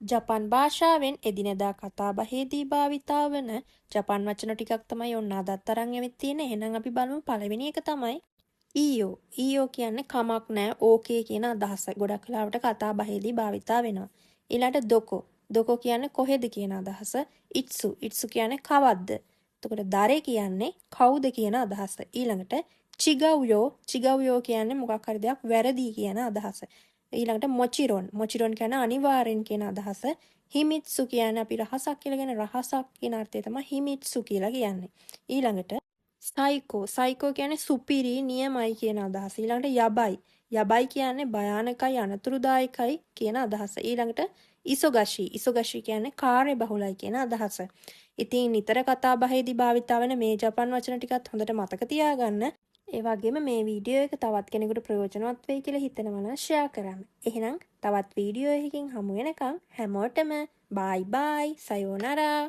ජපන් භාෂාවෙන් එදිනෙදා කතාබහේදී භාවිතා වන ජපන් වචන ටිකක් තමයි ඔන්න අදත් අරන් ඇවිත් තියෙන්නේ. එහෙනම් අපි බලමු පළවෙනි එක තමයි ඊයෝ. ඊයෝ කියන්නේ කමක් නැහැ ඕකේ කියන අදහස. ගොඩක් වෙලාවට කතාබහේදී භාවිතා වෙනවා. ඊළඟට දොකෝ. දොකෝ කියන්නේ කොහෙද කියන අදහස. ඉට්සු. ඉට්සු කියන්නේ කවද්ද. එතකොට දරේ කියන්නේ කවුද කියන අදහස. ඊළඟට චිගව්යෝ. චිගව්යෝ කියන්නේ මොකක් හරි දෙයක් වැරදි කියන අදහස. ඊළඟට මොචිරොන්. මොචිරොන් කියන්නේ අනිවාර්යෙන් කියන අදහස. හිමිත්සු කියන්නේ අපි රහසක් කියලා කියන රහසක් කියන අර්ථය තමයි හිමිත්සු කියලා කියන්නේ. ඊළඟට සයිකෝ. සයිකෝ කියන්නේ සුපිරි නියමයි කියන අදහස. ඊළඟට යබයි. යබයි කියන්නේ භයානකයි අනතුරුදායකයි කියන අදහස. ඊළඟට ඉසොගෂි. ඉසොගෂි කියන්නේ කාර්යබහුලයි කියන අදහස. ඉතින් නිතර කතා බහේදී භාවිතා වෙන මේ ජපන් වචන ටිකත් හොඳට මතක තියාගන්න. ඒ වගේම මේ වීඩියෝ එක තවත් කෙනෙකුට ප්‍රයෝජනවත් වෙයි කියලා හිතනවා නම් ෂෙයා කරන්න. එහෙනම් තවත් වීඩියෝ එකකින් හමු වෙනකන් හැමෝටම බයි බයි සයෝනාරා.